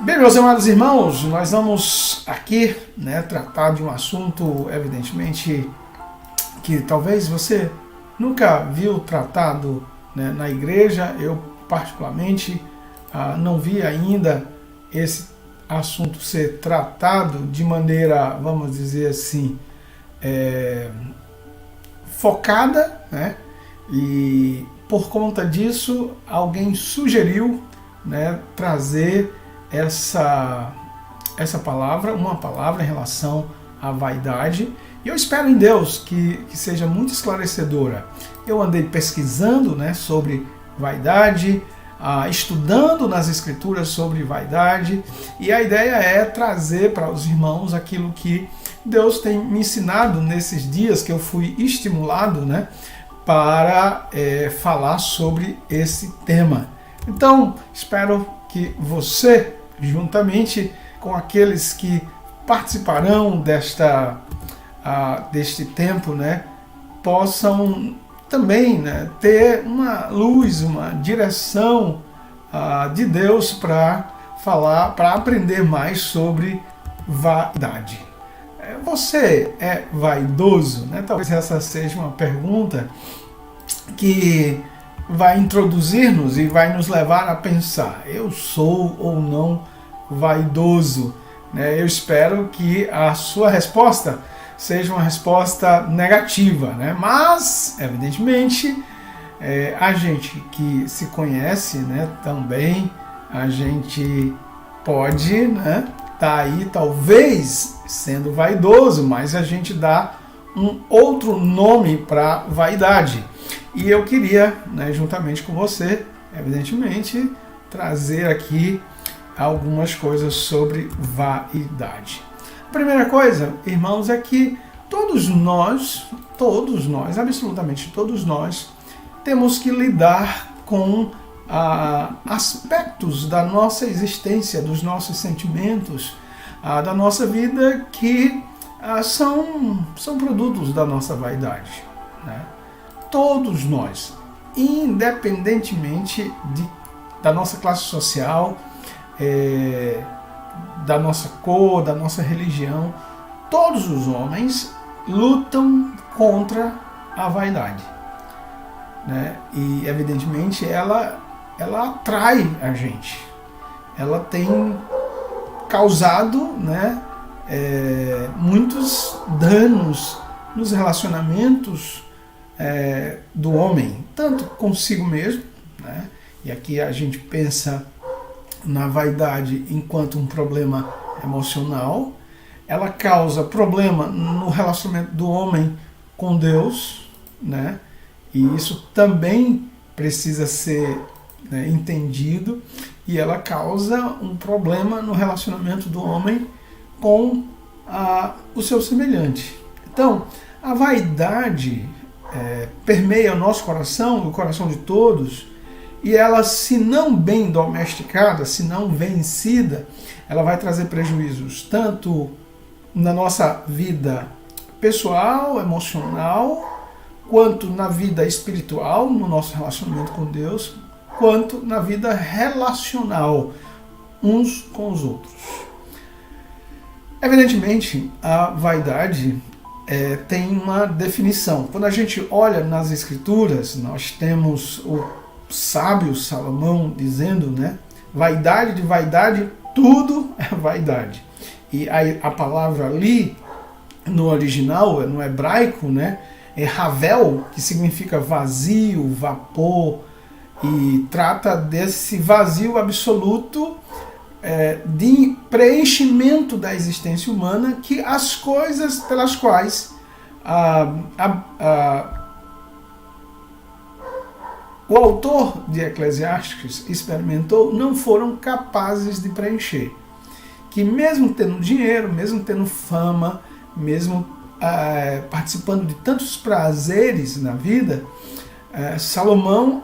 Bem, meus amados irmãos, nós vamos aqui, tratar de um assunto, evidentemente, que talvez você nunca viu tratado, na igreja. Eu, particularmente, não vi ainda esse assunto ser tratado de maneira, vamos dizer assim, focada, E por conta disso, alguém sugeriu, trazer essa palavra, uma palavra em relação à vaidade. E eu espero em Deus que seja muito esclarecedora. Eu andei pesquisando, sobre vaidade, estudando nas escrituras sobre vaidade, e a ideia é trazer para os irmãos aquilo que Deus tem me ensinado nesses dias que eu fui estimulado, para falar sobre esse tema. Então, espero que você, juntamente com aqueles que participarão deste tempo, possam também ter uma luz, uma direção de Deus para falar, para aprender mais sobre vaidade. Você é vaidoso? Talvez essa seja uma pergunta que vai introduzir-nos e vai nos levar a pensar: eu sou ou não vaidoso? Eu espero que a sua resposta seja uma resposta negativa, Mas, evidentemente, a gente que se conhece, também a gente pode, tá aí talvez sendo vaidoso, mas a gente dá um outro nome para vaidade. E eu queria, juntamente com você, evidentemente, trazer aqui algumas coisas sobre vaidade. A primeira coisa, irmãos, é que todos nós, absolutamente todos nós, temos que lidar com aspectos da nossa existência, dos nossos sentimentos, da nossa vida que são produtos da nossa vaidade. Todos nós, independentemente da nossa classe social, da nossa cor, da nossa religião, todos os homens lutam contra a vaidade. E, evidentemente, ela atrai a gente. Ela tem causado muitos danos nos relacionamentos do homem, tanto consigo mesmo, e aqui a gente pensa na vaidade enquanto um problema emocional. Ela causa problema no relacionamento do homem com Deus, e isso também precisa ser entendido, e ela causa um problema no relacionamento do homem com o seu semelhante. Então, a vaidade permeia o nosso coração, o coração de todos, e ela, se não bem domesticada, se não vencida, ela vai trazer prejuízos tanto na nossa vida pessoal, emocional, quanto na vida espiritual, no nosso relacionamento com Deus, quanto na vida relacional uns com os outros. Evidentemente, a vaidade tem uma definição. Quando a gente olha nas Escrituras, nós temos o sábio Salomão dizendo, vaidade de vaidade, tudo é vaidade. E a palavra ali, no original, no hebraico, é havel, que significa vazio, vapor, e trata desse vazio absoluto de preenchimento da existência humana, que as coisas pelas quais o autor de Eclesiastes experimentou não foram capazes de preencher. Que mesmo tendo dinheiro, mesmo tendo fama, mesmo participando de tantos prazeres na vida, Salomão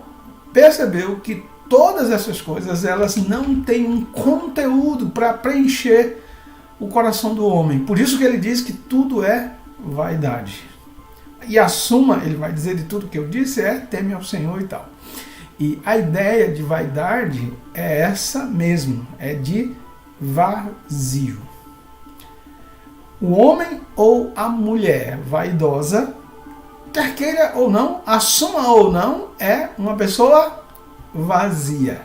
percebeu que todas essas coisas, elas não têm um conteúdo para preencher o coração do homem. Por isso que ele diz que tudo é vaidade. E a suma, ele vai dizer, de tudo que eu disse teme ao Senhor e tal. E a ideia de vaidade é essa mesmo, é de vazio. O homem ou a mulher vaidosa, quer queira ou não, assuma ou não, é uma pessoa vazia.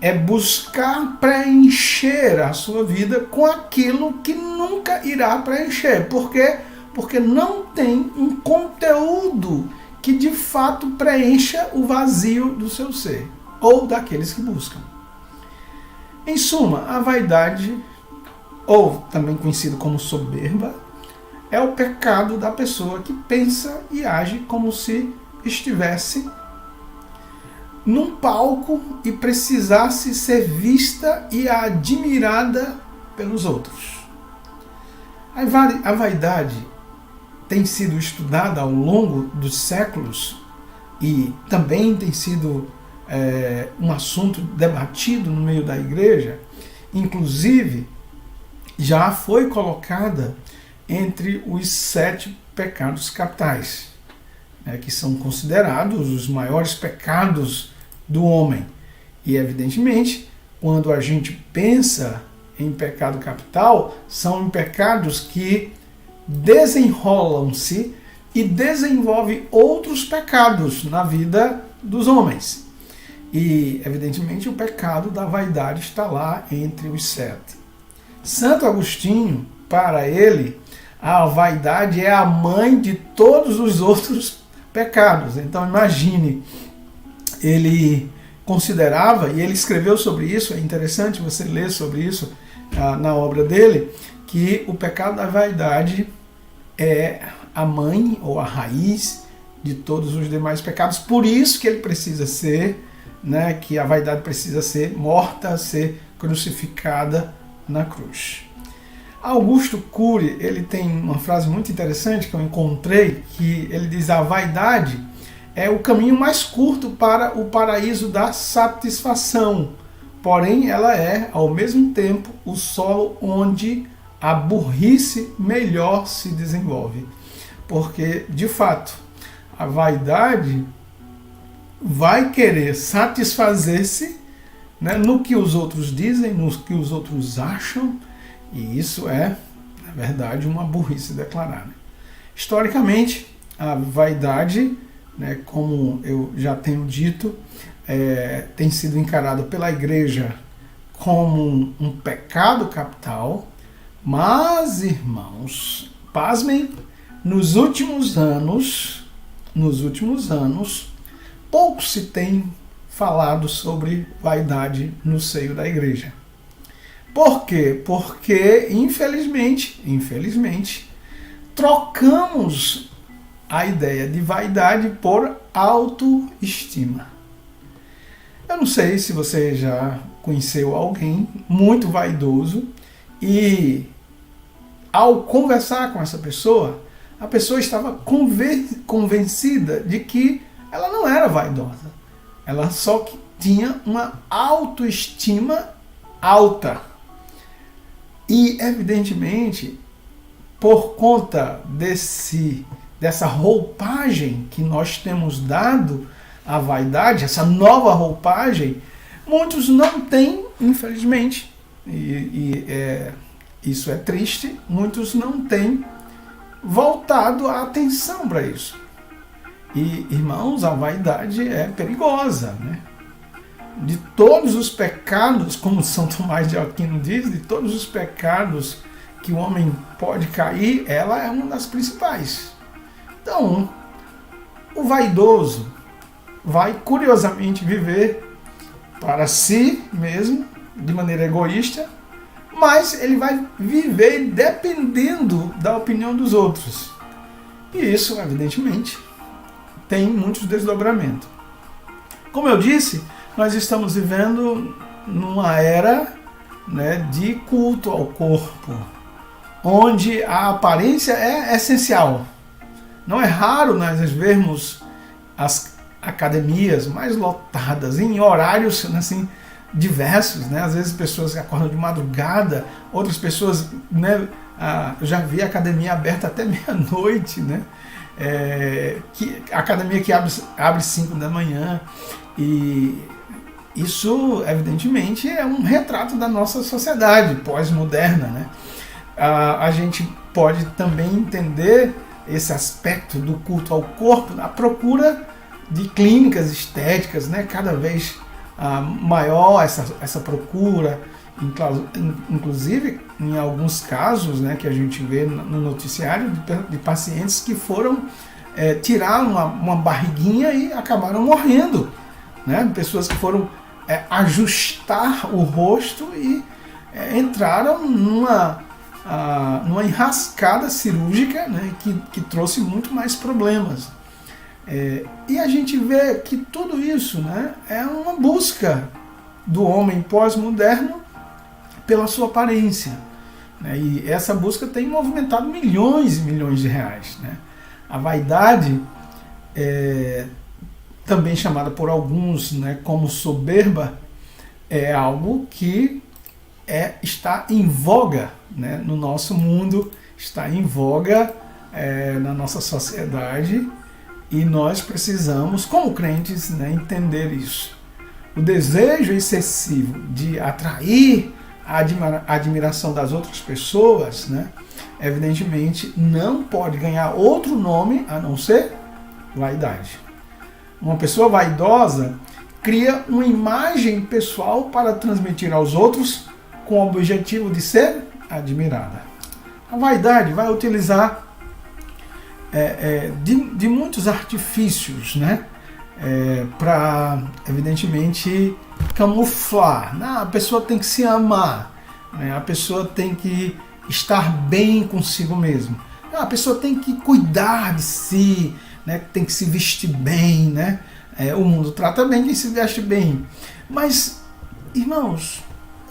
É buscar preencher a sua vida com aquilo que nunca irá preencher. Por quê? Porque não tem um conteúdo que de fato preencha o vazio do seu ser, ou daqueles que buscam. Em suma, a vaidade, ou também conhecido como soberba, é o pecado da pessoa que pensa e age como se estivesse num palco e precisasse ser vista e admirada pelos outros. A vaidade tem sido estudada ao longo dos séculos e também tem sido um assunto debatido no meio da igreja. Inclusive, já foi colocada entre os 7 pecados capitais, que são considerados os maiores pecados do homem. E, evidentemente, quando a gente pensa em pecado capital, são pecados que desenrolam-se e desenvolvem outros pecados na vida dos homens. E, evidentemente, o pecado da vaidade está lá entre os 7. Santo Agostinho, para ele, a vaidade é a mãe de todos os outros pecados. Então imagine, ele considerava, e ele escreveu sobre isso, é interessante você ler sobre isso na obra dele, que o pecado da vaidade é a mãe ou a raiz de todos os demais pecados. Por isso que ele precisa ser, que a vaidade precisa ser morta, ser crucificada na cruz. Augusto Cury, ele tem uma frase muito interessante que eu encontrei, que ele diz: a vaidade é o caminho mais curto para o paraíso da satisfação, porém ela é, ao mesmo tempo, o solo onde a burrice melhor se desenvolve. Porque, de fato, a vaidade vai querer satisfazer-se, no que os outros dizem, no que os outros acham, e isso é, na verdade, uma burrice declarada. Historicamente, a vaidade, como eu já tenho dito, tem sido encarada pela igreja como um pecado capital, mas, irmãos, pasmem, nos últimos anos, pouco se tem falado sobre vaidade no seio da igreja. Por quê? Porque, infelizmente, trocamos a ideia de vaidade por autoestima. Eu não sei se você já conheceu alguém muito vaidoso e, ao conversar com essa pessoa, a pessoa estava convencida de que ela não era vaidosa. Ela só que tinha uma autoestima alta. E, evidentemente, por conta dessa roupagem que nós temos dado à vaidade, essa nova roupagem, muitos não têm, infelizmente, isso é triste, muitos não têm voltado a atenção para isso. E, irmãos, a vaidade é perigosa, De todos os pecados, como São Tomás de Aquino diz, de todos os pecados que o homem pode cair, ela é uma das principais. Então, o vaidoso vai curiosamente viver para si mesmo, de maneira egoísta, mas ele vai viver dependendo da opinião dos outros. E isso, evidentemente, tem muitos desdobramentos. Como eu disse, nós estamos vivendo numa era de culto ao corpo, onde a aparência é essencial. Não é raro nós vermos as academias mais lotadas, em horários assim, diversos. Às vezes pessoas que acordam de madrugada, outras pessoas, eu já vi a academia aberta até meia-noite, academia que abre 5 da manhã, e isso, evidentemente, é um retrato da nossa sociedade pós-moderna, né? A gente pode também entender esse aspecto do culto ao corpo na procura de clínicas estéticas, né? Cada vez maior essa procura, inclusive em alguns casos, né, que a gente vê no noticiário de pacientes que foram tirar uma barriguinha e acabaram morrendo, né? Pessoas que foram ajustar o rosto e entraram numa enrascada cirúrgica, né, que trouxe muito mais problemas. E a gente vê que tudo isso, né, é uma busca do homem pós-moderno pela sua aparência, né, e essa busca tem movimentado milhões e milhões de reais, né. A vaidade, também chamada por alguns, né, como soberba, é algo que está em voga, né, no nosso mundo, está em voga na nossa sociedade, e nós precisamos, como crentes, né, entender isso. O desejo excessivo de atrair a admiração das outras pessoas, né, evidentemente não pode ganhar outro nome a não ser vaidade. Uma pessoa vaidosa cria uma imagem pessoal para transmitir aos outros com o objetivo de ser admirada. A vaidade vai utilizar de muitos artifícios, né, para, evidentemente, camuflar. A pessoa tem que se amar, né, a pessoa tem que estar bem consigo mesmo. A pessoa tem que cuidar de si, né, tem que se vestir bem, né? O mundo trata bem quem se veste bem. Mas, irmãos,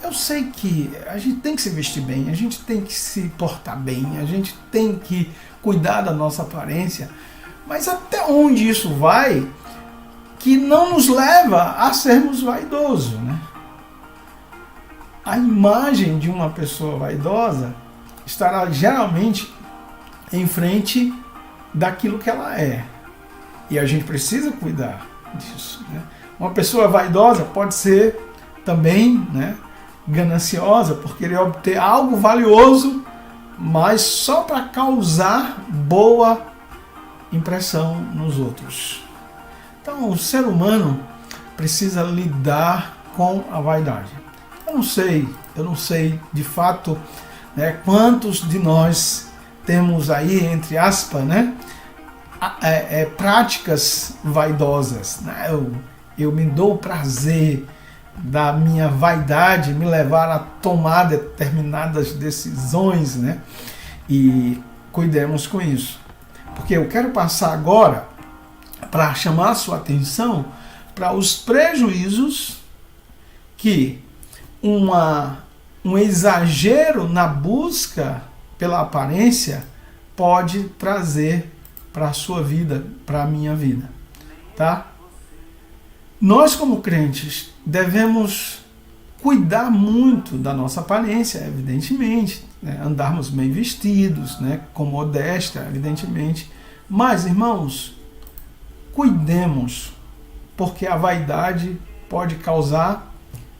eu sei que a gente tem que se vestir bem, a gente tem que se portar bem, a gente tem que cuidar da nossa aparência, mas até onde isso vai que não nos leva a sermos vaidosos, né? A imagem de uma pessoa vaidosa estará geralmente em frente daquilo que ela é. E a gente precisa cuidar disso, né? Uma pessoa vaidosa pode ser também, né, gananciosa por querer obter algo valioso, mas só para causar boa impressão nos outros. Então o ser humano precisa lidar com a vaidade. Eu não sei de fato, né, quantos de nós temos aí, entre aspas, né, práticas vaidosas, né? Eu me dou o prazer da minha vaidade me levar a tomar determinadas decisões, né? E cuidemos com isso. Porque eu quero passar agora para chamar a sua atenção para os prejuízos que um exagero na busca pela aparência pode trazer para a sua vida, para a minha vida, tá? Nós, como crentes, devemos cuidar muito da nossa aparência, evidentemente, né? Andarmos bem vestidos, né? Com modéstia, evidentemente. Mas, irmãos, cuidemos, porque a vaidade pode causar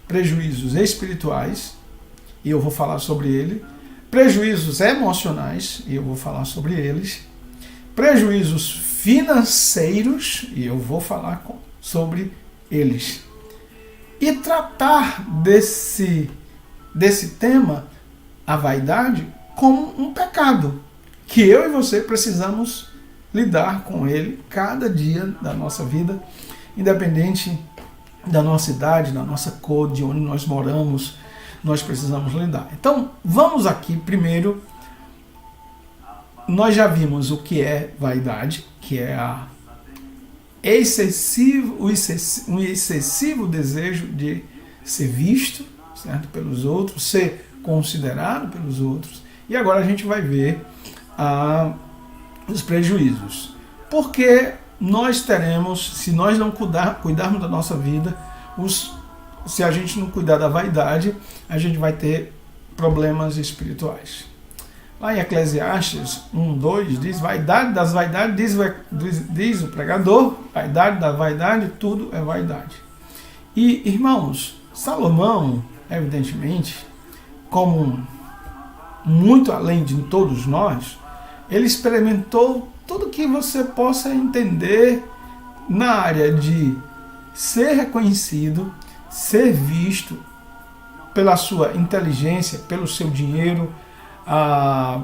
prejuízos espirituais, e eu vou falar sobre ele, prejuízos emocionais, e eu vou falar sobre eles, prejuízos financeiros, e eu vou falar sobre eles. E tratar desse tema, a vaidade, como um pecado, que eu e você precisamos lidar com ele cada dia da nossa vida, independente da nossa idade, da nossa cor, de onde nós moramos, nós precisamos lidar. Então, vamos aqui primeiro. Nós já vimos o que é vaidade, que é um excessivo desejo de ser visto, certo, pelos outros, ser considerado pelos outros. E agora a gente vai ver os prejuízos. Porque nós teremos, se nós não cuidarmos da nossa vida, se a gente não cuidar da vaidade, a gente vai ter problemas espirituais. Lá em Eclesiastes 1:2 diz: vaidade das vaidades, diz o pregador, vaidade da vaidade, tudo é vaidade. E, irmãos, Salomão, evidentemente, como muito além de todos nós, ele experimentou tudo que você possa entender na área de ser reconhecido, ser visto pela sua inteligência, pelo seu dinheiro,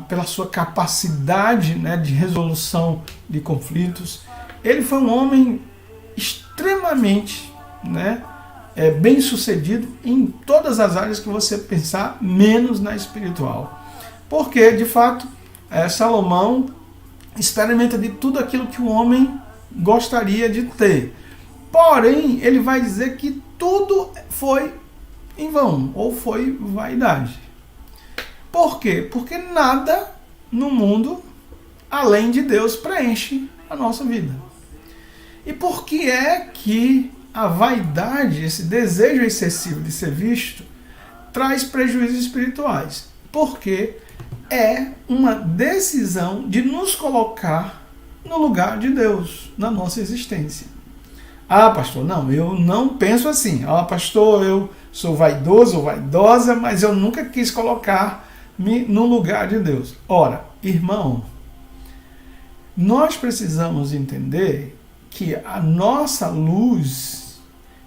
pela sua capacidade, né, de resolução de conflitos. Ele foi um homem extremamente, né, bem sucedido em todas as áreas que você pensar, menos na espiritual. Porque, de fato, Salomão experimenta de tudo aquilo que o homem gostaria de ter. Porém, ele vai dizer que tudo foi em vão, ou foi vaidade. Por quê? Porque nada no mundo, além de Deus, preenche a nossa vida. E por que é que a vaidade, esse desejo excessivo de ser visto, traz prejuízos espirituais? Porque é uma decisão de nos colocar no lugar de Deus, na nossa existência. Ah, pastor, não, eu não penso assim. Ah, pastor, eu sou vaidoso ou vaidosa, mas eu nunca quis colocar-me no lugar de Deus. Ora, irmão, nós precisamos entender que a nossa luz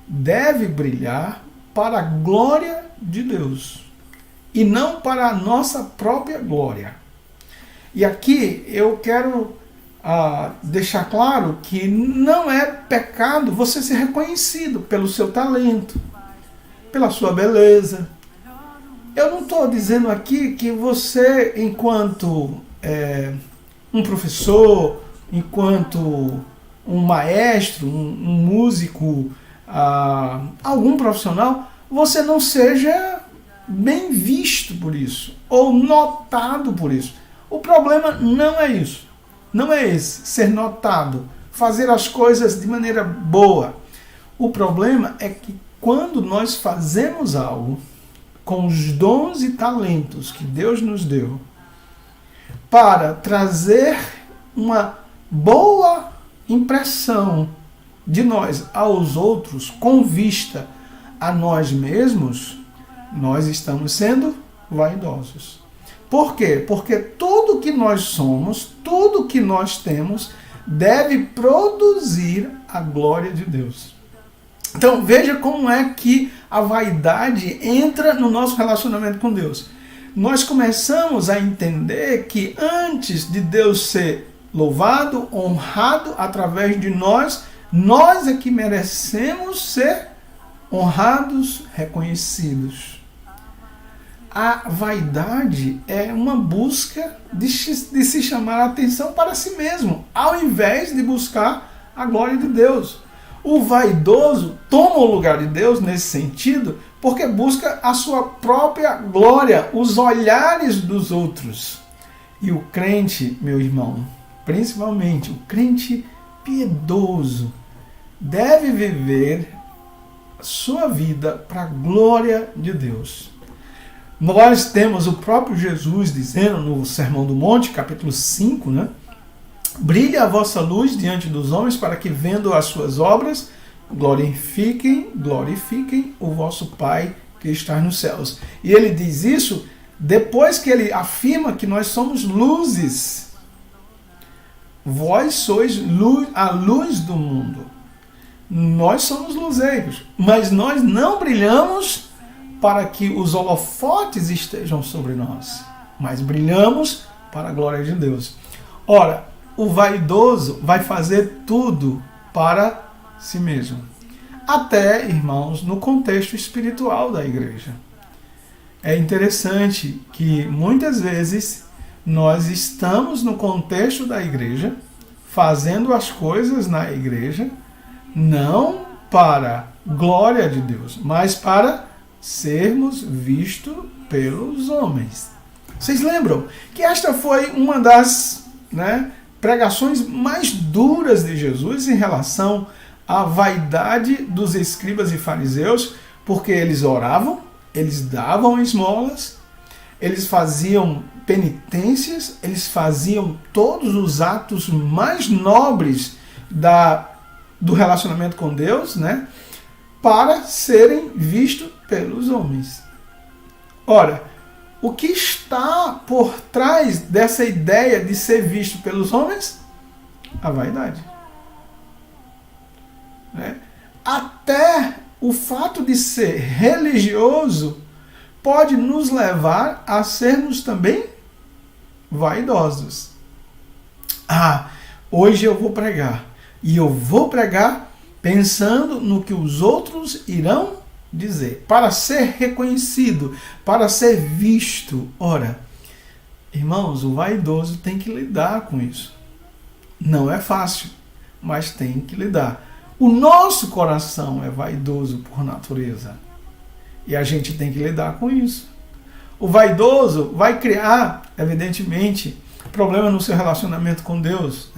deve brilhar para a glória de Deus e não para a nossa própria glória. E aqui eu quero deixar claro que não é pecado você ser reconhecido pelo seu talento, pela sua beleza. Eu não estou dizendo aqui que você, enquanto um professor, enquanto um maestro, um músico, algum profissional, você não seja bem visto por isso, ou notado por isso. O problema não é isso. Não é esse, ser notado, fazer as coisas de maneira boa. O problema é que quando nós fazemos algo com os dons e talentos que Deus nos deu para trazer uma boa impressão de nós aos outros com vista a nós mesmos, nós estamos sendo vaidosos. Por quê? Porque tudo que nós somos, tudo que nós temos, deve produzir a glória de Deus. Então veja como é que a vaidade entra no nosso relacionamento com Deus. Nós começamos a entender que antes de Deus ser louvado, honrado através de nós, nós é que merecemos ser honrados, reconhecidos. A vaidade é uma busca de se chamar a atenção para si mesmo, ao invés de buscar a glória de Deus. O vaidoso toma o lugar de Deus nesse sentido porque busca a sua própria glória, os olhares dos outros. E o crente, meu irmão, principalmente o crente piedoso, deve viver sua vida para a glória de Deus. Nós temos o próprio Jesus dizendo no Sermão do Monte, capítulo 5, né? Brilhe a vossa luz diante dos homens para que, vendo as suas obras, glorifiquem o vosso Pai que está nos céus. E ele diz isso depois que ele afirma que nós somos luzes. Vós sois a luz do mundo. Nós somos luzeiros, mas nós não brilhamos para que os holofotes estejam sobre nós, mas brilhamos para a glória de Deus. Ora, o vaidoso vai fazer tudo para si mesmo. Até, irmãos, no contexto espiritual da igreja. É interessante que muitas vezes nós estamos no contexto da igreja, fazendo as coisas na igreja, não para glória de Deus, mas para sermos vistos pelos homens. Vocês lembram que esta foi uma das pregações mais duras de Jesus em relação à vaidade dos escribas e fariseus, porque eles oravam, eles davam esmolas, eles faziam penitências, eles faziam todos os atos mais nobres do relacionamento com Deus, né? para serem vistos pelos homens. Ora, o que está por trás dessa ideia de ser visto pelos homens? A vaidade. Até o fato de ser religioso pode nos levar a sermos também vaidosos. Hoje eu vou pregar. E eu vou pregar pensando no que os outros irão dizer. Para ser reconhecido, para ser visto. Ora, irmãos, o vaidoso tem que lidar com isso. Não é fácil, mas tem que lidar. O nosso coração é vaidoso por natureza. E a gente tem que lidar com isso. O vaidoso vai criar, evidentemente, problema no seu relacionamento com Deus.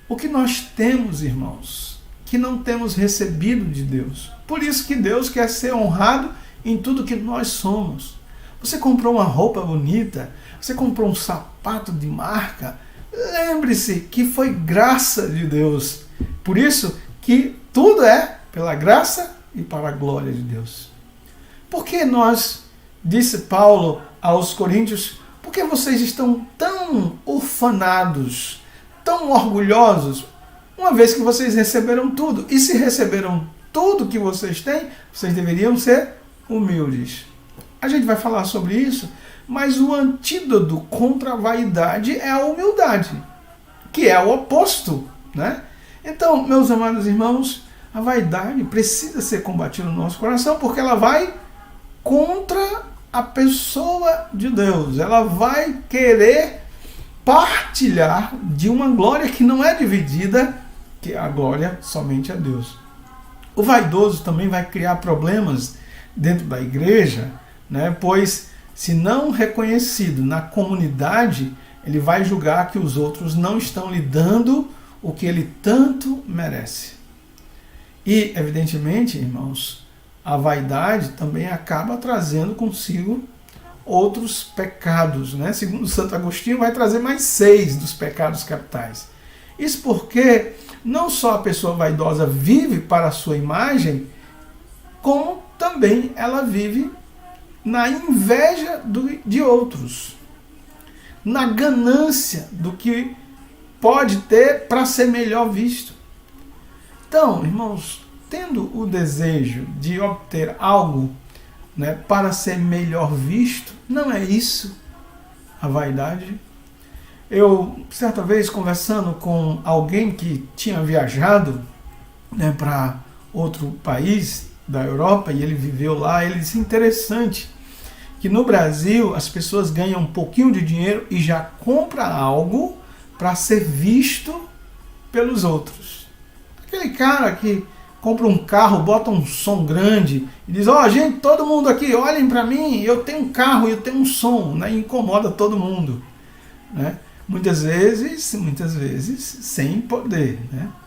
O que nós temos, irmãos, que não temos recebido de Deus. Por isso que Deus quer ser honrado em tudo que nós somos. Você comprou uma roupa bonita, você comprou um sapato de marca, lembre-se que foi graça de Deus. Por isso que tudo é pela graça e para a glória de Deus. Por que nós, disse Paulo aos Coríntios, por que vocês estão tão ufanados, tão orgulhosos, uma vez que vocês receberam tudo? E se receberam tudo que vocês têm, vocês deveriam ser humildes. A gente vai falar sobre isso, mas o antídoto contra a vaidade é a humildade, que é o oposto, Então, meus amados irmãos, a vaidade precisa ser combatida no nosso coração, porque ela vai contra a pessoa de Deus. Ela vai querer partilhar de uma glória que não é dividida, que é a glória somente a Deus. O vaidoso também vai criar problemas dentro da igreja, pois, se não reconhecido na comunidade, ele vai julgar que os outros não estão lhe dando o que ele tanto merece. E, evidentemente, irmãos, a vaidade também acaba trazendo consigo outros pecados. Segundo Santo Agostinho, vai trazer mais 6 dos pecados capitais. Isso porque não só a pessoa vaidosa vive para a sua imagem, como também ela vive na inveja de outros, na ganância do que pode ter para ser melhor visto. Então, irmãos, tendo o desejo de obter algo para ser melhor visto, não é isso a vaidade? Eu, certa vez, conversando com alguém que tinha viajado para outro país da Europa, e ele viveu lá, ele disse, interessante, que no Brasil as pessoas ganham um pouquinho de dinheiro e já compram algo para ser visto pelos outros. Aquele cara que compra um carro, bota um som grande e diz, gente, todo mundo aqui, olhem para mim, eu tenho um carro, eu tenho um som, e incomoda todo mundo. Muitas vezes, sem poder,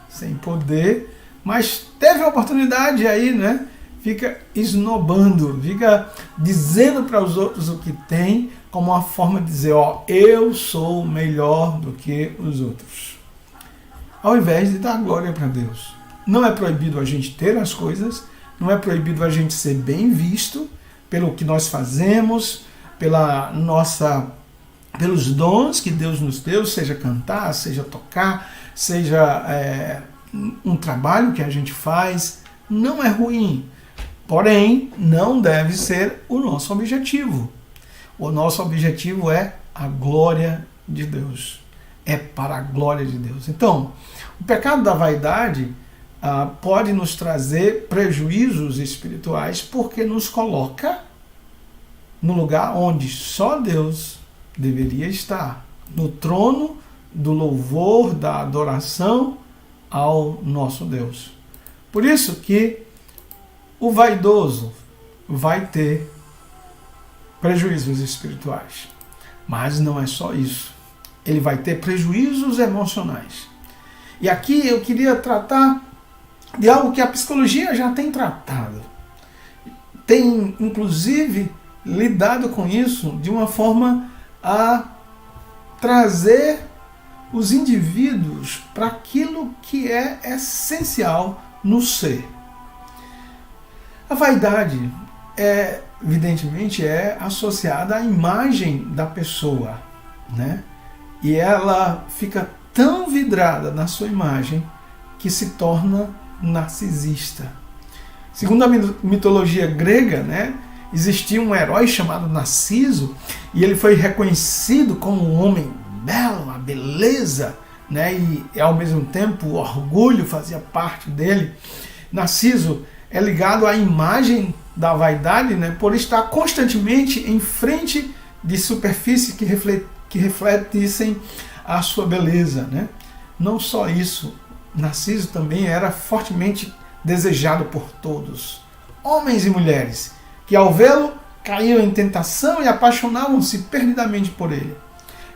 sem poder, mas teve a oportunidade aí, fica esnobando, fica dizendo para os outros o que tem, como uma forma de dizer, eu sou melhor do que os outros. Ao invés de dar glória para Deus. Não é proibido a gente ter as coisas, não é proibido a gente ser bem visto pelo que nós fazemos, pelos dons que Deus nos deu, seja cantar, seja tocar, seja um trabalho que a gente faz, não é ruim. Porém, não deve ser o nosso objetivo. O nosso objetivo é a glória de Deus. É para a glória de Deus. Então, o pecado da vaidade pode nos trazer prejuízos espirituais porque nos coloca no lugar onde só Deus deveria estar, no trono do louvor, da adoração ao nosso Deus. Por isso que o vaidoso vai ter prejuízos espirituais. Mas não é só isso. Ele vai ter prejuízos emocionais. E aqui eu queria tratar de algo que a psicologia já tem tratado. Tem, inclusive, lidado com isso de uma forma a trazer os indivíduos para aquilo que é essencial no ser. A vaidade evidentemente, é associada à imagem da pessoa, né? E ela fica tão vidrada na sua imagem que se torna narcisista. Segundo a mitologia grega, né, existia um herói chamado Narciso e ele foi reconhecido como um homem belo, uma beleza, né, e ao mesmo tempo o orgulho fazia parte dele. Narciso é ligado à imagem da vaidade, né, por estar constantemente em frente de superfícies que refletissem a sua beleza, né? Não só isso, Narciso também era fortemente desejado por todos, homens e mulheres, que ao vê-lo caíam em tentação e apaixonavam-se perdidamente por ele.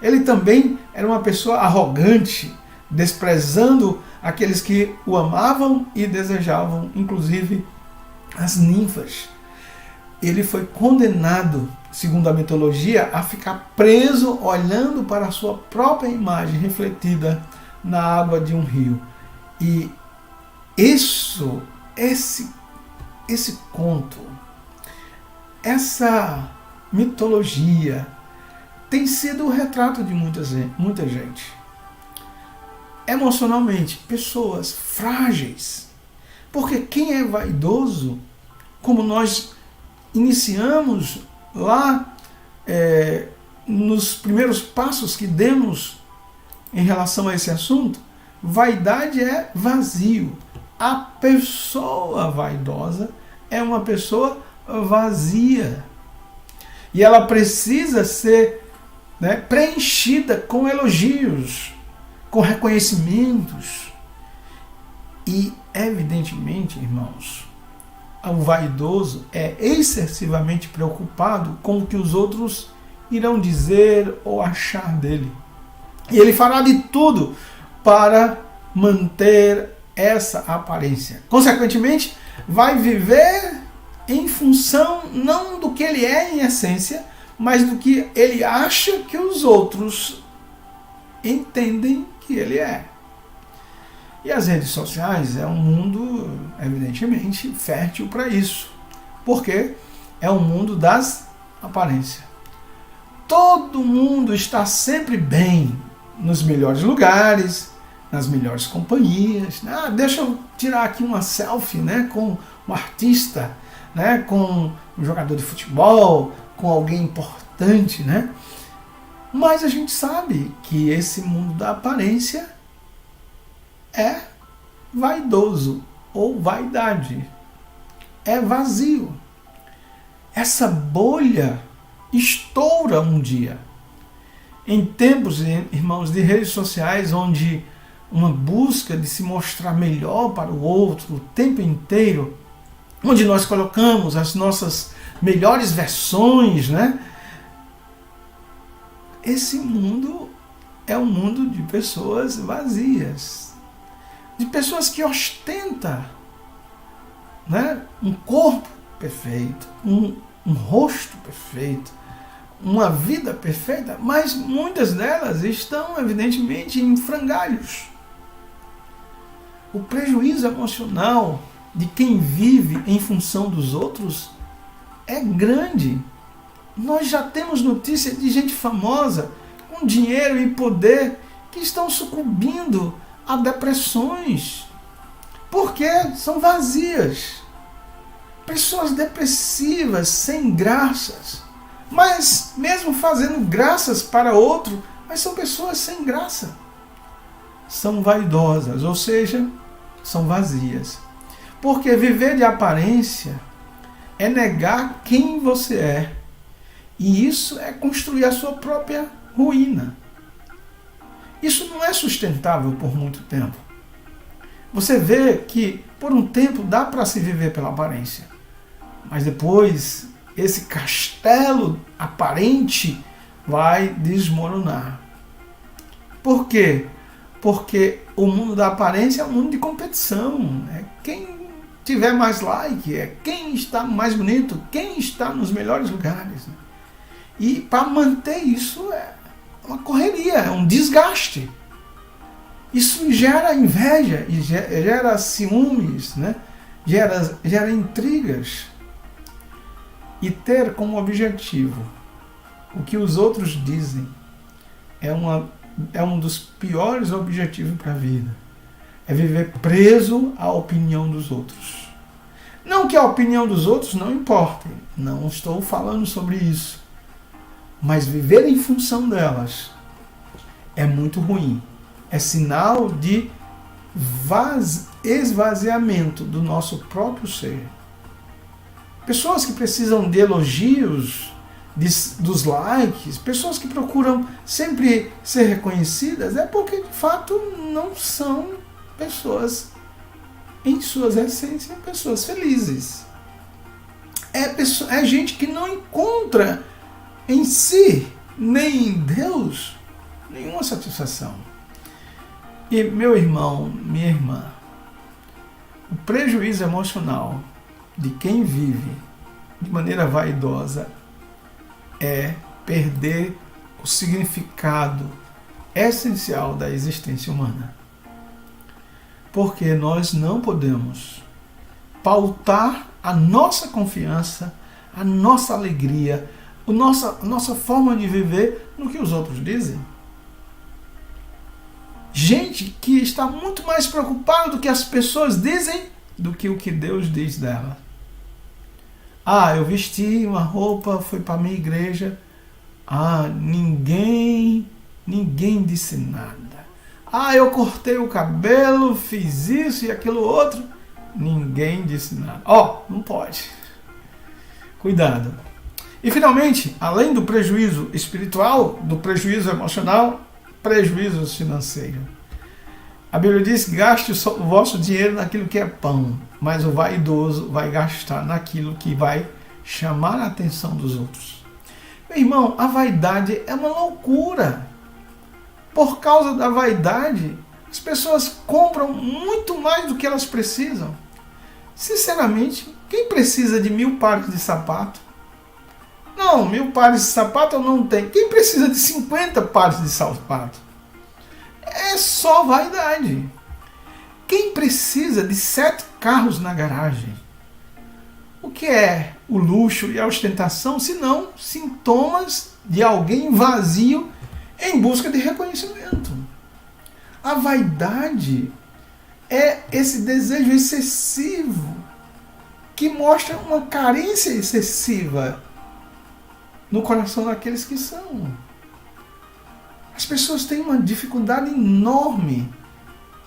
Ele também era uma pessoa arrogante, desprezando aqueles que o amavam e desejavam, inclusive as ninfas. Ele foi condenado, segundo a mitologia, a ficar preso olhando para a sua própria imagem refletida na água de um rio. E esse conto, essa mitologia tem sido o retrato de muita gente. Emocionalmente, pessoas frágeis. Porque quem é vaidoso, como nós iniciamos lá nos primeiros passos que demos em relação a esse assunto, vaidade é vazio. A pessoa vaidosa é uma pessoa vazia. E ela precisa ser, né, preenchida com elogios, com reconhecimentos. E, evidentemente, irmãos, o vaidoso é excessivamente preocupado com o que os outros irão dizer ou achar dele. E ele fará de tudo para manter essa aparência. Consequentemente, vai viver em função não do que ele é em essência, mas do que ele acha que os outros entendem que ele é. E as redes sociais é um mundo, evidentemente, fértil para isso. Porque é um mundo das aparências. Todo mundo está sempre bem, nos melhores lugares, nas melhores companhias. Deixa eu tirar aqui uma selfie, né, com um artista, né, com um jogador de futebol, com alguém importante, né? Mas a gente sabe que esse mundo da aparência é vaidoso ou vaidade. É vazio. Essa bolha estoura um dia. Em tempos, irmãos, de redes sociais, onde uma busca de se mostrar melhor para o outro o tempo inteiro, onde nós colocamos as nossas melhores versões, né? Esse mundo é um mundo de pessoas vazias, de pessoas que ostentam, né, um corpo perfeito, um rosto perfeito, uma vida perfeita, mas muitas delas estão, evidentemente, em frangalhos. O prejuízo emocional de quem vive em função dos outros é grande. Nós já temos notícia de gente famosa, com dinheiro e poder, que estão sucumbindo a depressões, porque são vazias. Pessoas depressivas, sem graças, mas mesmo fazendo graças para outro, mas são pessoas sem graça. São vaidosas, ou seja, são vazias. Porque viver de aparência é negar quem você é. E isso é construir a sua própria ruína. Isso não é sustentável por muito tempo. Você vê que por um tempo dá para se viver pela aparência. Mas depois esse castelo aparente vai desmoronar. Por quê? Porque o mundo da aparência é um mundo de competição. É quem tiver mais like, é quem está mais bonito, quem está nos melhores lugares. E para manter isso é uma correria, é um desgaste. Isso gera inveja e gera ciúmes, né? gera intrigas e ter como objetivo o que os outros dizem é um dos piores objetivos para a vida. É viver preso à opinião dos outros. Não que a opinião dos outros não importe, não estou falando sobre isso. Mas viver em função delas é muito ruim. É sinal de esvaziamento do nosso próprio ser. Pessoas que precisam de elogios, dos likes, pessoas que procuram sempre ser reconhecidas, é porque de fato não são pessoas, em suas essências, pessoas felizes. É gente que não encontra em si, nem em Deus, nenhuma satisfação. E meu irmão, minha irmã, o prejuízo emocional de quem vive de maneira vaidosa é perder o significado essencial da existência humana. Porque nós não podemos pautar a nossa confiança, a nossa alegria, a nossa forma de viver no que os outros dizem. Gente que está muito mais preocupada do que as pessoas dizem do que o que Deus diz dela. Eu vesti uma roupa, fui para a minha igreja. Ninguém disse nada. Eu cortei o cabelo, fiz isso e aquilo outro. Ninguém disse nada. Não pode. Cuidado. E finalmente, além do prejuízo espiritual, do prejuízo emocional, prejuízo financeiro. A Bíblia diz que gaste o vosso dinheiro naquilo que é pão, mas o vaidoso vai gastar naquilo que vai chamar a atenção dos outros. Meu irmão, a vaidade é uma loucura. Por causa da vaidade, as pessoas compram muito mais do que elas precisam. Sinceramente, quem precisa de 1000 pares de sapato? Não, 1000 pares de sapato eu não tenho. Quem precisa de 50 pares de sapato? É só vaidade. Quem precisa de 7 carros na garagem? O que é o luxo e a ostentação, senão sintomas de alguém vazio em busca de reconhecimento? A vaidade é esse desejo excessivo que mostra uma carência excessiva no coração daqueles que são. As pessoas têm uma dificuldade enorme,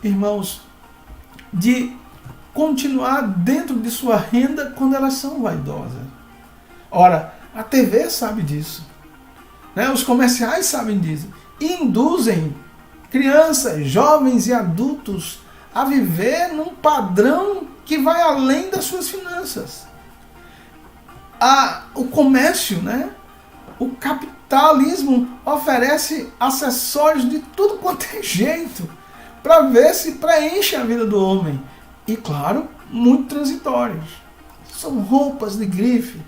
irmãos, de continuar dentro de sua renda quando elas são vaidosas. Ora, a TV sabe disso, né? Os comerciais sabem disso. E induzem crianças, jovens e adultos a viver num padrão que vai além das suas finanças. O comércio, né? O capitalismo oferece acessórios de tudo quanto é jeito para ver se preenche a vida do homem. E claro, muito transitórios. São roupas de grife,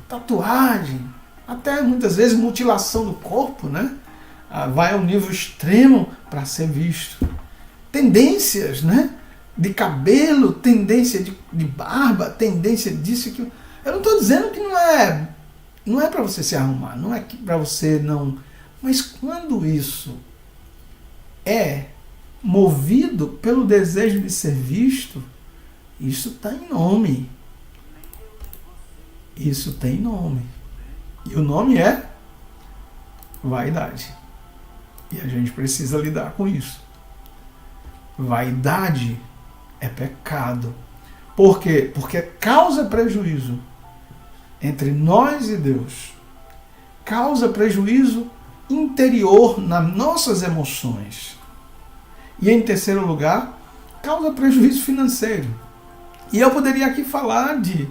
tatuagem, até muitas vezes mutilação do corpo, né? Vai ao nível extremo para ser visto. Tendências, né? De cabelo, tendência de barba, tendência disso e aquilo. Eu não estou dizendo que não é para você se arrumar, não é para você não... Mas quando isso é movido pelo desejo de ser visto, isso está em nome. Isso tem nome. E o nome é vaidade. E a gente precisa lidar com isso. Vaidade é pecado. Por quê? Porque causa prejuízo entre nós e Deus. Causa prejuízo interior nas nossas emoções. E em terceiro lugar, causa prejuízo financeiro. E eu poderia aqui falar de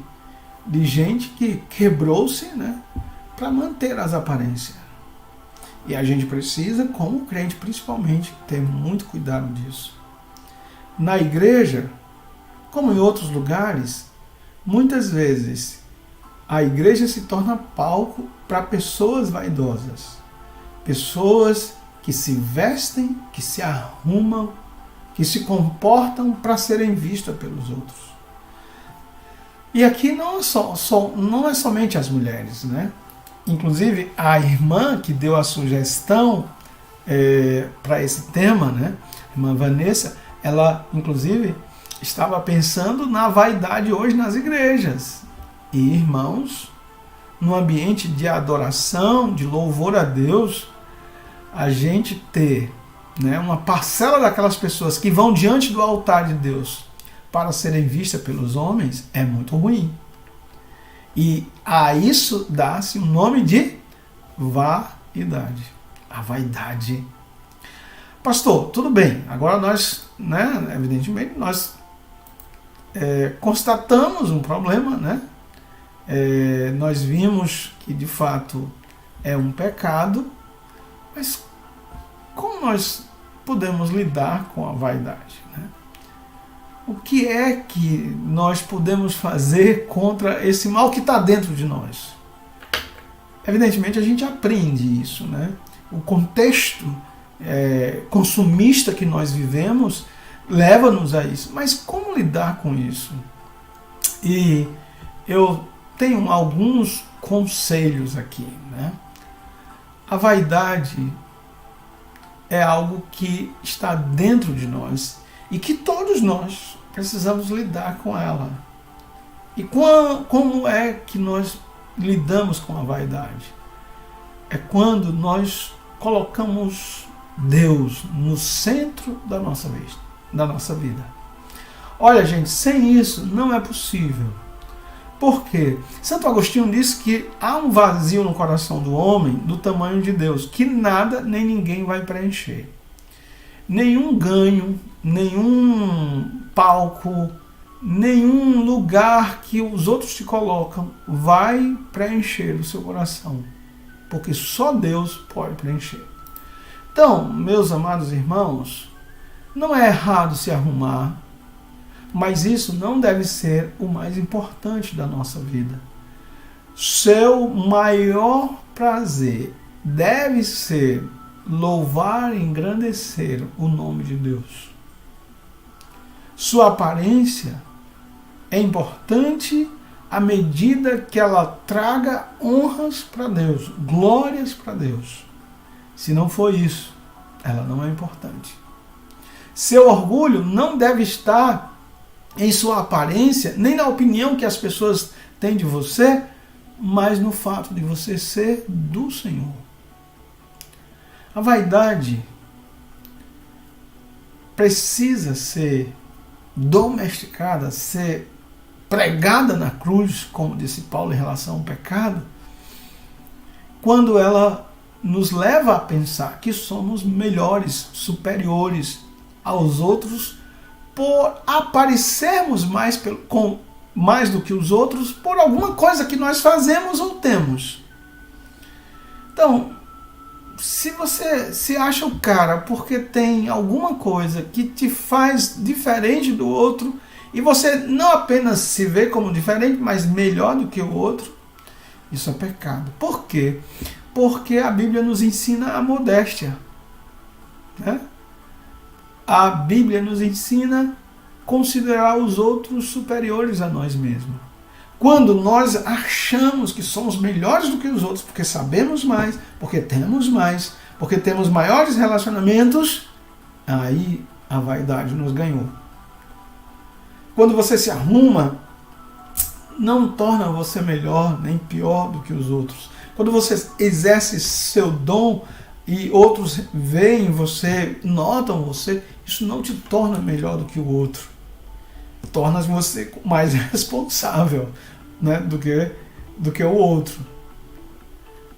gente que quebrou-se, né, para manter as aparências. E a gente precisa, como crente principalmente, ter muito cuidado disso. Na igreja, como em outros lugares, muitas vezes a igreja se torna palco para pessoas vaidosas. Pessoas que se vestem, que se arrumam, que se comportam para serem vistas pelos outros. E aqui não não é somente as mulheres, né? Inclusive a irmã que deu a sugestão para esse tema, né? A irmã Vanessa, ela inclusive estava pensando na vaidade hoje nas igrejas. E irmãos, no ambiente de adoração, de louvor a Deus, a gente ter, né, uma parcela daquelas pessoas que vão diante do altar de Deus para serem vistas pelos homens é muito ruim. E a isso dá-se o nome de vaidade. A vaidade. Pastor, tudo bem. Agora nós, né, evidentemente, nós constatamos um problema, né? Nós vimos que de fato é um pecado, mas como nós podemos lidar com a vaidade, né? O que é que nós podemos fazer contra esse mal que está dentro de nós? Evidentemente a gente aprende isso, né? O contexto consumista que nós vivemos leva-nos a isso. Mas como lidar com isso? E eu tenho alguns conselhos aqui, né? A vaidade é algo que está dentro de nós e que todos nós precisamos lidar com ela. E como é que nós lidamos com a vaidade? É quando nós colocamos Deus no centro da nossa vida. Olha, gente, sem isso não é possível. Por quê? Santo Agostinho disse que há um vazio no coração do homem do tamanho de Deus, que nada nem ninguém vai preencher. Nenhum ganho, nenhum palco, nenhum lugar que os outros te colocam vai preencher o seu coração, porque só Deus pode preencher. Então, meus amados irmãos, não é errado se arrumar, mas isso não deve ser o mais importante da nossa vida. Seu maior prazer deve ser louvar e engrandecer o nome de Deus. Sua aparência é importante à medida que ela traga honras para Deus, glórias para Deus. Se não for isso, ela não é importante. Seu orgulho não deve estar em sua aparência, nem na opinião que as pessoas têm de você, mas no fato de você ser do Senhor. A vaidade precisa ser domesticada, ser pregada na cruz, como disse Paulo em relação ao pecado, quando ela nos leva a pensar que somos melhores, superiores aos outros, por aparecermos mais do que os outros, por alguma coisa que nós fazemos ou temos. Então, se você se acha o cara porque tem alguma coisa que te faz diferente do outro, e você não apenas se vê como diferente, mas melhor do que o outro, isso é pecado. Por quê? Porque a Bíblia nos ensina a modéstia, né? A Bíblia nos ensina a considerar os outros superiores a nós mesmos. Quando nós achamos que somos melhores do que os outros, porque sabemos mais, porque temos mais, porque temos maiores relacionamentos, aí a vaidade nos ganhou. Quando você se arruma, não torna você melhor nem pior do que os outros. Quando você exerce seu dom e outros veem você, notam você, isso não te torna melhor do que o outro. Torna você mais responsável, né, do que o outro.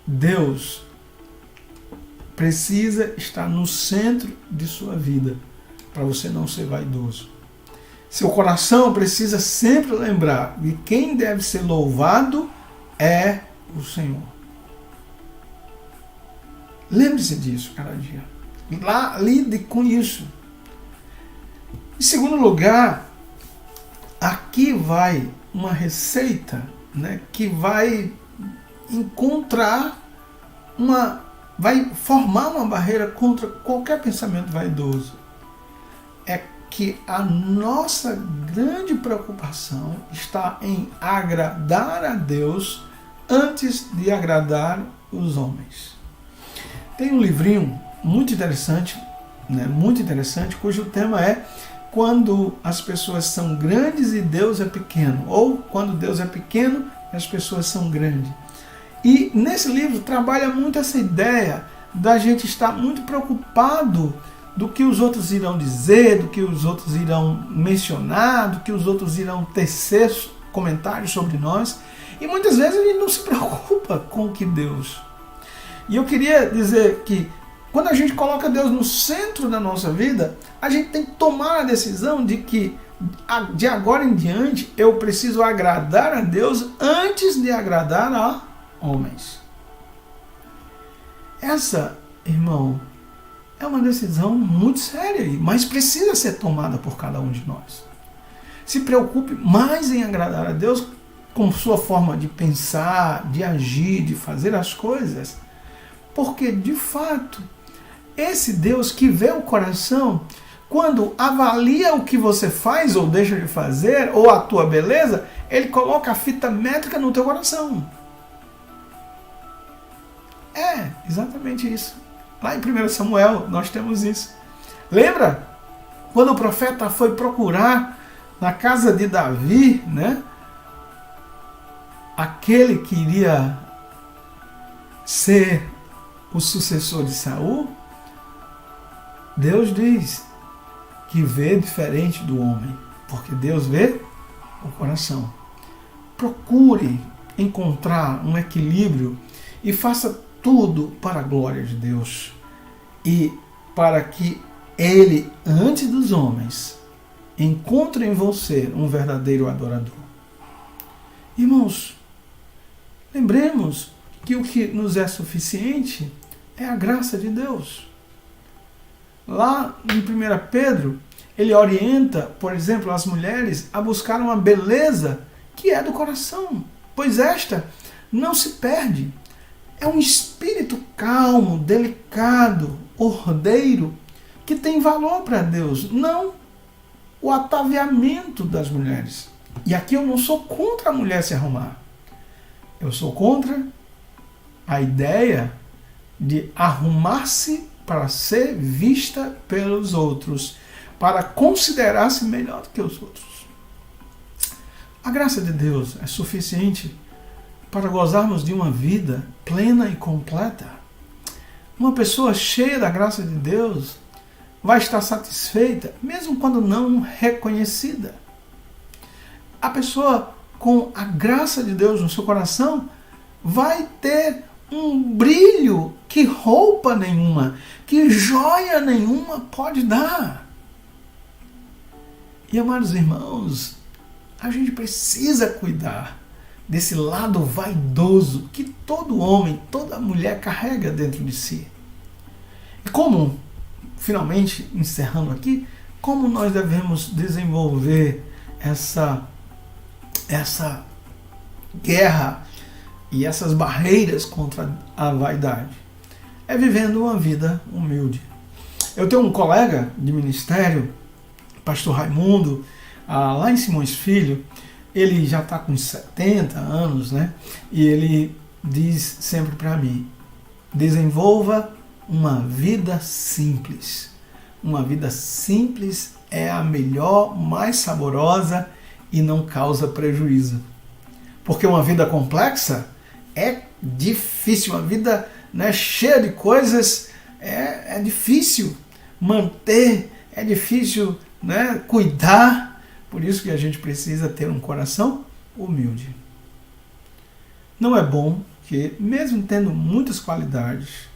Deus precisa estar no centro de sua vida para você não ser vaidoso. Seu coração precisa sempre lembrar que quem deve ser louvado é o Senhor. Lembre-se disso cada dia. Lide com isso. Em segundo lugar, aqui vai uma receita, né, que vai vai formar uma barreira contra qualquer pensamento vaidoso. É que a nossa grande preocupação está em agradar a Deus antes de agradar os homens. Tem um livrinho muito interessante, cujo tema é Quando as pessoas são grandes e Deus é pequeno, ou Quando Deus é pequeno e as pessoas são grandes. E nesse livro trabalha muito essa ideia da gente estar muito preocupado do que os outros irão dizer, do que os outros irão mencionar, do que os outros irão tecer comentários sobre nós. E muitas vezes a gente não se preocupa com o que Deus. E eu queria dizer que quando a gente coloca Deus no centro da nossa vida, a gente tem que tomar a decisão de que de agora em diante eu preciso agradar a Deus antes de agradar a homens. Essa, irmão, é uma decisão muito séria, mas precisa ser tomada por cada um de nós. Se preocupe mais em agradar a Deus com sua forma de pensar, de agir, de fazer as coisas, porque, de fato, esse Deus que vê o coração, quando avalia o que você faz ou deixa de fazer, ou a tua beleza, ele coloca a fita métrica no teu coração. É, exatamente isso. Lá em 1 Samuel nós temos isso. Lembra? Quando o profeta foi procurar na casa de Davi, né? Aquele que iria ser o sucessor de Saul, Deus diz que vê diferente do homem, porque Deus vê o coração. Procure encontrar um equilíbrio e faça tudo para a glória de Deus e para que Ele, antes dos homens, encontre em você um verdadeiro adorador. Irmãos, lembremos que o que nos é suficiente é a graça de Deus. Lá em 1 Pedro, ele orienta, por exemplo, as mulheres a buscar uma beleza que é do coração, pois esta não se perde. É um espírito calmo, delicado, ordeiro, que tem valor para Deus, não o ataviamento das mulheres. E aqui eu não sou contra a mulher se arrumar. Eu sou contra a ideia de arrumar-se para ser vista pelos outros, para considerar-se melhor do que os outros. A graça de Deus é suficiente para gozarmos de uma vida plena e completa. Uma pessoa cheia da graça de Deus vai estar satisfeita, mesmo quando não reconhecida. A pessoa com a graça de Deus no seu coração vai ter um brilho que roupa nenhuma, que joia nenhuma pode dar. E, amados irmãos, a gente precisa cuidar desse lado vaidoso que todo homem, toda mulher carrega dentro de si. E como, finalmente, encerrando aqui, como nós devemos desenvolver essa guerra e essas barreiras contra a vaidade? É vivendo uma vida humilde. Eu tenho um colega de ministério, pastor Raimundo, lá em Simões Filho. Ele já está com 70 anos, né? E ele diz sempre para mim: desenvolva uma vida simples. Uma vida simples é a melhor, mais saborosa e não causa prejuízo. Porque uma vida complexa é difícil, uma vida, né, cheia de coisas é difícil manter, é difícil, né, cuidar. Por isso que a gente precisa ter um coração humilde. Não é bom que, mesmo tendo muitas qualidades,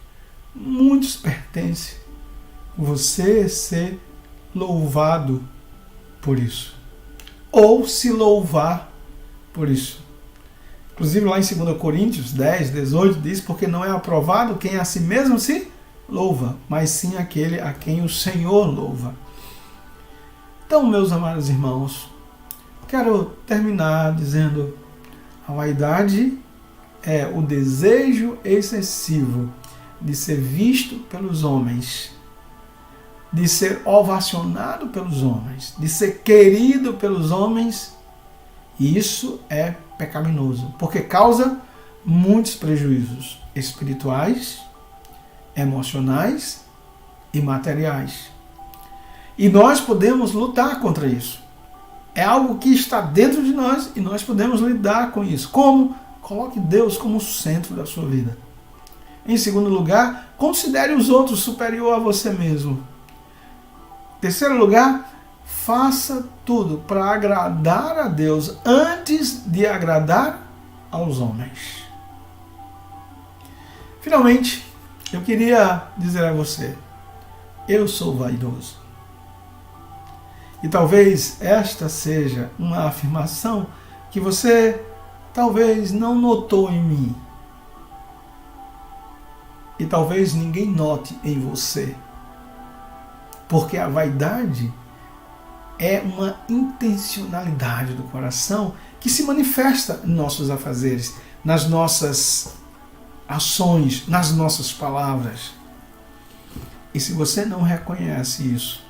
muitos pertences, você ser louvado por isso. Ou se louvar por isso. Inclusive lá em 2 Coríntios 10, 18 diz: porque não é aprovado quem a si mesmo se louva, mas sim aquele a quem o Senhor louva. Então, meus amados irmãos, quero terminar dizendo: a vaidade é o desejo excessivo de ser visto pelos homens, de ser ovacionado pelos homens, de ser querido pelos homens, isso é pecaminoso, porque causa muitos prejuízos espirituais, emocionais e materiais. E nós podemos lutar contra isso. É algo que está dentro de nós e nós podemos lidar com isso. Como? Coloque Deus como centro da sua vida. Em segundo lugar, considere os outros superior a você mesmo. Em terceiro lugar, faça tudo para agradar a Deus antes de agradar aos homens. Finalmente, eu queria dizer a você, eu sou vaidoso. E talvez esta seja uma afirmação que você talvez não notou em mim. E talvez ninguém note em você. Porque a vaidade é uma intencionalidade do coração que se manifesta em nossos afazeres, nas nossas ações, nas nossas palavras. E se você não reconhece isso,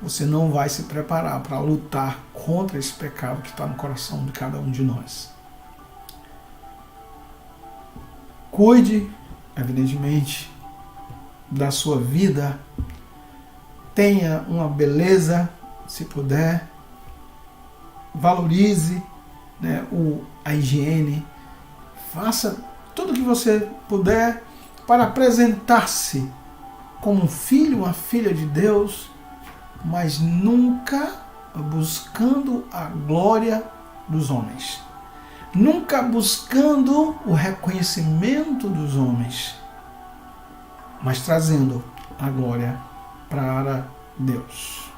você não vai se preparar para lutar contra esse pecado que está no coração de cada um de nós. Cuide, evidentemente, da sua vida. Tenha uma beleza, se puder. Valorize, né, a higiene. Faça tudo o que você puder para apresentar-se como um filho, uma filha de Deus, mas nunca buscando a glória dos homens. Nunca buscando o reconhecimento dos homens, mas trazendo a glória para Deus.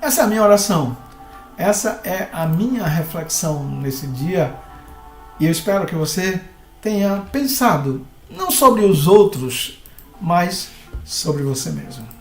Essa é a minha oração. Essa é a minha reflexão nesse dia. E eu espero que você tenha pensado não sobre os outros, mas sobre você mesmo.